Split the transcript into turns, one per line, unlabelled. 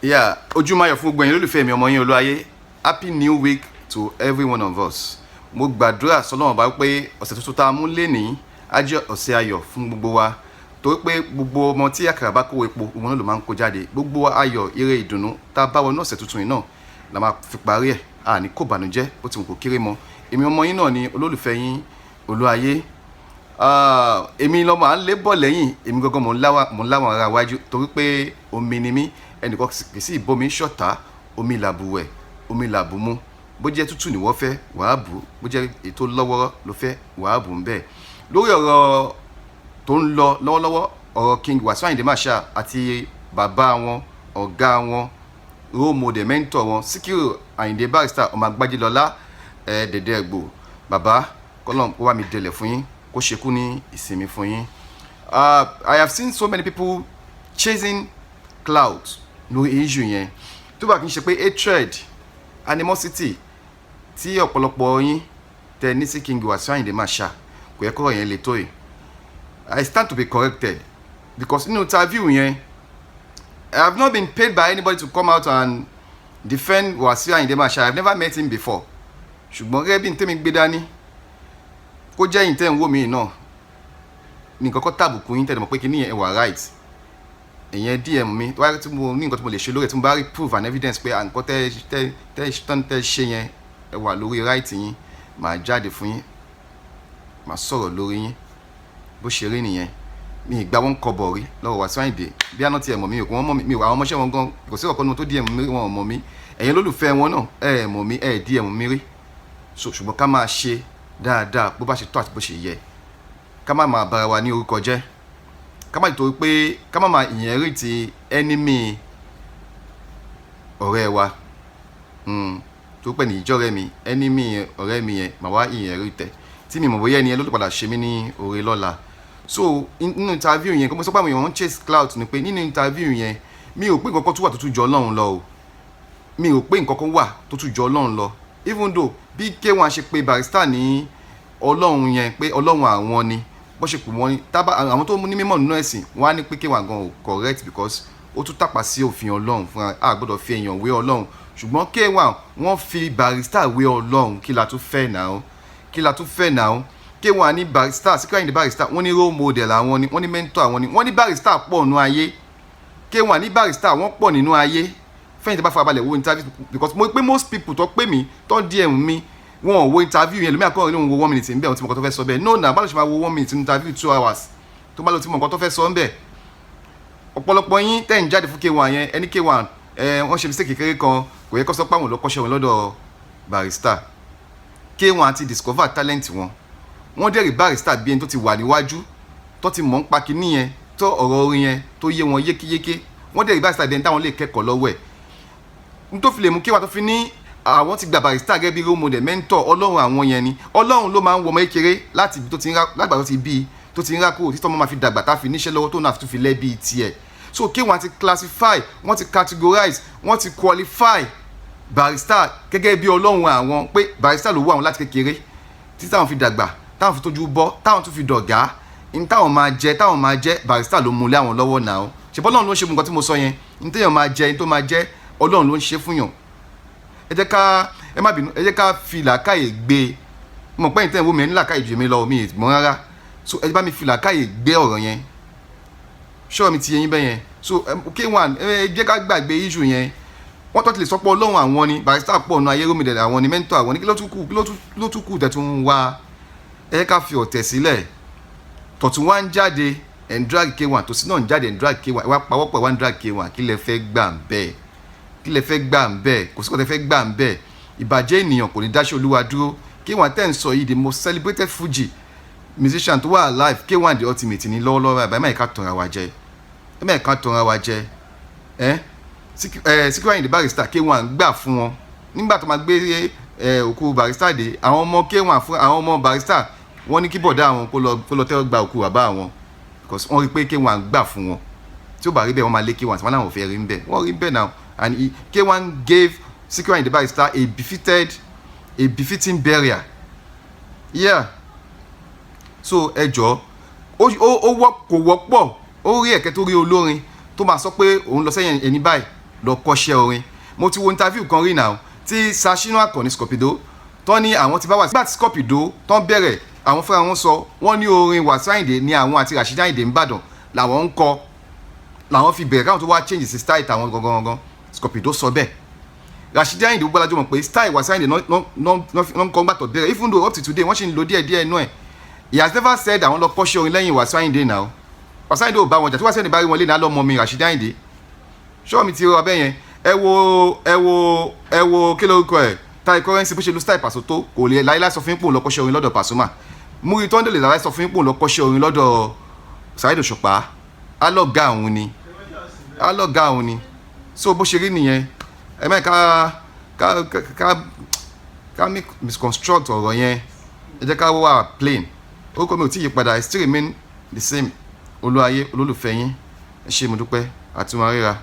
Yeah, ojúmọ́ fún gbogbo ẹ̀yin olólùfẹ́ mi ọmọ yín Olúayé. Happy new week to every one of us. Mo gbàdúrà sọ́lọ́run bá pé ọ̀sẹ̀ tuntun tá a mú lénìí á jẹ́ ọ̀sẹ̀ ayọ̀ fún gbogbo wa. Torí pé gbogbo ọmọ tí àkàrà bá kó epo òun náà ló máa ń kó jáde. Gbogbo ayọ̀, ire, ìdùnnú tá a bá wọnú ọ̀sẹ̀ tuntun yìí náà la máa fi parí ẹ̀. A ní kò bànújẹ́ bó ti wù kó kéré mọ́. Èmi ọmọ yín náà ni olólùfẹ́ yín Olúayé. Èmi lọ́mọ à ń lé bọ̀ lẹ́yìn, èmi gangan mò ń láwọn ara wájú torí pé omi ni mí. Ẹnìkan kì í sí ìbomi ṣọ̀tá, omi làbùwẹ̀, omi làbùmú. Bó jẹ́ tútù ni wọ́n fẹ́ wàá bù, bó jẹ́ ètò lọ́wọ́rọ́ ló fẹ́ wàá bù ń bẹ́ẹ̀. Lórí ọ̀rọ̀ tó ń lọ lọ́wọ́lọ́wọ́, ọ̀rọ̀ King WASIU Ayinde Barrister àti bàbá wọn, ọ̀gá wọn, role model, mentor wọn, Síkírù Ayinde Barrister ọmọ Agbájélọlá dẹ̀dẹ̀ ẹ̀gbò. Bàbá kọ́lọ́n kó wá mi dẹlẹ̀ fún yín, kó ṣekú ní ìsinmi fún yín. I have seen so many people chasing clouds lórí issue yẹn. Tó bá kí n ṣe pé hatred, animosity tí ọ̀pọ̀lọpọ̀ yín tẹ ní sí King WASIU Ayinde Barrister kò yẹ kọ́rọ̀ yẹn lè tó yìí. I stand to be corrected because nínú interview yẹn I have not been paid by anybody to come out and defend WASIU Ayinde Barrister. I have never met him before. Ṣùgbọ́n gẹ́gẹ́ bí n tẹ́mi gbé dání kó jẹ́ yín tẹ́ ń wò mí náà ní nǹkan kan tàbùkù yín tẹ́ mọ̀ pé kí níyẹn wà right. Ìyẹn DM mi tó wáyé tí mo ní nǹkan tí mo lè ṣe lórí ẹ̀ tí mo bá rí proof and evidence pé nǹkan tẹ́ ṣe yẹn ẹ wà lórí right yín, màá jáde fún yín, màá sọ̀rọ̀ lórí yín bó ṣe rí nìyẹn. Mi ìgbà wọn kọ́bọ̀ rí lọ́wọ́ WASIU Ayinde bí àná tiẹ̀ mọ̀ mí òkú wọn mọ̀ mí, àwọn ọmọọṣẹ́ wọn gan kò sí ọ̀kan tó DM mi wọn mọ̀ mí. Ẹ̀yin olólùfẹ́ wọn náà ẹ mọ̀ mí, ẹ DM mi rí. Ṣùgbọ́n ká máa ṣe dáadáa bó bá ṣe tó àti bó ṣe yẹ. Ká má máa bára wa ní orúkọ jẹ́. Ká má torí pé ká má máa inherit enemy ọ̀rẹ́ wa. Tó pẹ́ ní ìjọ́rẹ́ mi, enemy ọ̀rẹ́ mi yẹn màá wá inherit ẹ̀. Tí mi mọ̀ bóyá ẹni yẹn ló padà ṣe mí ní oore lọ́la. So nínú interview yẹn kó mo sọ pé àwọn èèyàn ń chase clout ni pé nínú interview yẹn mi ò pé nǹkan kan tó wà tó tún jọ Ọlọ́run lọ o. Mi ò pé nǹkan kan wà tó tún jọ Ọlọ́run lọ. Even though bí K1 ṣe pé Barrister ní Ọlọ́run yẹn pé Ọlọ́run àwọn ni bó ṣe pè wọ́n ní tábà àwọn tó ní mímọ̀ nínú ẹ̀sìn wọ́n á ní pé K1 gan ò correct because ó tún tàpá sí òfin Ọlọ́run fúnra a gbọ́dọ̀ fi èèyàn wé Ọlọ́run. Ṣùgbọ́n K1 wọ́n fi Barrister wé Ọlọ́run. Kí la tún fẹ́ náà? Kí la tún fẹ́ náà? K1 ní Barrister, Síkírù Ayinde Barrister wọ́n ní role model àwọn ni, wọ́n ní mentor àwọn ni, wọ́n ní Barrister pọ̀ nínú ayé. K1 ní Barrister wọ́n pọ̀ nínú ayé. Fẹ́yìntì bá farabalẹ̀ wo interview because mo pé most people tó pè mí tó DM mi wọn ò wo interview yẹn lómi àkọ́rọ̀ ní òun wo 1 minute níbẹ̀ wọ́n ti mọ̀ nǹkan tó fẹ́ sọ bẹ́ẹ̀. No na báwo ṣe máa wo 1 minute interview 2 hours tó bá lọ ti mọ̀ nǹkan tó fẹ́ sọ bẹ́ẹ̀. Ọ̀pọ̀lọpọ̀ yín tẹ̀ ń jáde fún K1 yẹn ẹni K1 wọ́n ṣe mistake kékeré kan kò yẹ kó sọ pé àwọn olókọ́ṣẹ́ wọn lọ́dọ̀ Barrister. K1 ti discover talent wọn. Wọ́n dẹ̀rí Barrister bí ẹni tó ti wà níwájú tó ti mọ̀ ń pa kinní yẹn tó ọ̀rọ̀ orin yẹn tó yé wọn yékéyéké. Wọ́n dẹ̀rí Barrister bí ẹni táwọn lè kẹ́kọ̀ọ́ lọ́wọ́ ẹ̀. N tó fi lè mú K1 tó fi ní àwọn ti gba Barrister gẹ́gẹ́ bí role model mentor Ọlọ́run àwọn yẹn ni. Ọlọ́run ló máa ń wọ ọmọ kékeré láti ibi tó ti ń rá lágbà tó ti bí tó ti ń rá kúrò títọ́ ọmọ máa fi dàgbà tá fi níṣẹ́ lọ́wọ́ tó náà fi lẹ́bi tiẹ̀. So K1 ti classify, wọ́n ti categorize, wọ́n ti qualify Barrister gẹ́gẹ́ bí Ọlọ́run àwọn pé Barrister ló wọ àwọn láti kékeré títí táwọn fi dàgbà táwọn fi tójú bọ́ táwọn tún fi dọ̀gá ní táwọn máa jẹ Barrister ló mú lé àwọn lọ́wọ́ náà. Ṣùgbọ́n Ọlọ́run ló ń ṣe nǹkan tí mo sọ yẹn ní téèyàn máa jẹ ní tó máa jẹ Ọlọ́run ló ń ṣe fún yàn. Ẹ má bínú, ẹ jẹ́ ká fi làákàyè gbé. Mo pẹ́ ìtẹ́ ìwé mi ní làákàyè jù mí lọ mi mọ́ rárá. So ẹ bá mi fi làákàyè gbé ọ̀rọ̀ yẹn. Ṣọ́ mi ti yẹn bẹ́ yẹn. So K1 ẹ jẹ́ ká gbàgbé issue yẹn. Wọ́n tó ti lè sọ pé Ọlọ́run àwọn ni Barrister pọ̀ nù ayé rómìnira àwọn ni mentor àwọn ni kí ló tún kù tẹ̀ tún wá. Ẹ jẹ́ ká fi ọ̀tẹ̀ sílẹ̀. Tọ̀tún wá ń jáde ẹ̀ ń drag K1 tòsí náà ń jáde ẹ̀ ń drag K1 wá pawọ́pọ̀ wá ń drag K1 kí lẹ fẹ́ gbà ń bẹ́ẹ̀. Kí lẹ fẹ́ gbà ń bẹ́ẹ̀? Kò sí kò tẹ fẹ́ gbà ń bẹ́ẹ̀. Ìbàjẹ́ ènìyàn kò ní dáṣẹ́ Olúwa dúró. K1 tẹ́ ń sọ yìí the most celebrated FUJI musician tó wà alive. K1 the ultimate ní lọ́wọ́lọ́wọ́ àbá ẹ̀ má ìka tọ̀ra wa jẹ. Ẹ má ìka tọ̀ra wa jẹ. Síkírù Ayinde Barrister K1 gbà fún wọn. Nígbà tó máa gbé òkú Barrister dé àwọn ọmọ K1 fún àwọn ọmọ Barrister wọ́n ní kí bọ̀dá àwọn kó lọ tẹ́wọ́ gba òkú bàbá àwọn because wọ́n rí pé K1 gbà fún wọn. Tí ó bá rí bẹ́ẹ̀ wọ́n máa lé K1 tí wọ́n náà fẹ́ rí bẹ́ẹ̀ wọ́n rí bẹ́ẹ̀ now and K1 gave Síkírù Ayinde Barrister a befitting burial. Yeah. So ẹ jọ̀ọ́ kò wọ́pọ̀ ó rí ẹ̀kẹ́ tó rí olórin tó máa sọ pé òun lọ sẹ́yìn ẹni báyìí lọ kọ́ṣẹ́ orin. Mo ti wo interview kan rí now tí Sashino Akànnì Scorpido tó ní àwọn ti bá wà nígbà tí Scorpido tó ń bẹ̀rẹ̀ àwọn fúnra wọn sọ wọ́n ní orin Wasiu Ayinde ní àwọn àti Rasheed Ayinde Ìbàdàn làwọn ń kọ làwọn fi bẹ̀rẹ̀ káwọn tó wá change sí style tàwọn gangan Scorpido sọ bẹ́ẹ̀. Rasheed Ayinde gbọ́dọ̀ lájú mọ̀ pé style Wasiu Ayinde non kọ́ gbàtọ̀ bẹ̀rẹ̀ even though up to today wọ́n ṣì ń lo díẹ̀ inú ẹ̀. He has never said àwọn lọ kọ́ṣẹ́ orin lẹ́yìn Wasiu Ayinde now. Wasiu Ayinde ò bá wọn jà tí Wasiu Ayinde bá rí wọn lé náà lọ́mọ mi Rasheed Ayinde. Ṣọ́ mi ti rọ abẹ́ yẹn ẹ wo kí lórúkọ ẹ̀ Ty Currency bó ṣe lu style Paso tó kò lè láyé láti sọ fún ipò lọ kọ́ṣẹ́ orin lọ́dọ̀ Pasuma. Muri tó ń délé láyé sọ fún ipò lọ kọ́ṣẹ́ orin lọ́dọ̀ Saheed Òṣùpá alọ́gá òun ni so bó ṣe rí nìyẹn ẹ mẹ́ ká misconstruct ọ̀rọ̀ yẹn ẹ jẹ́ ká wà plain orúkọ mi ò tí yí padà I still remain the same Olúayé olólùfẹ́ yín ẹ ṣé mo dúpẹ́ àtúmọ̀ ríra.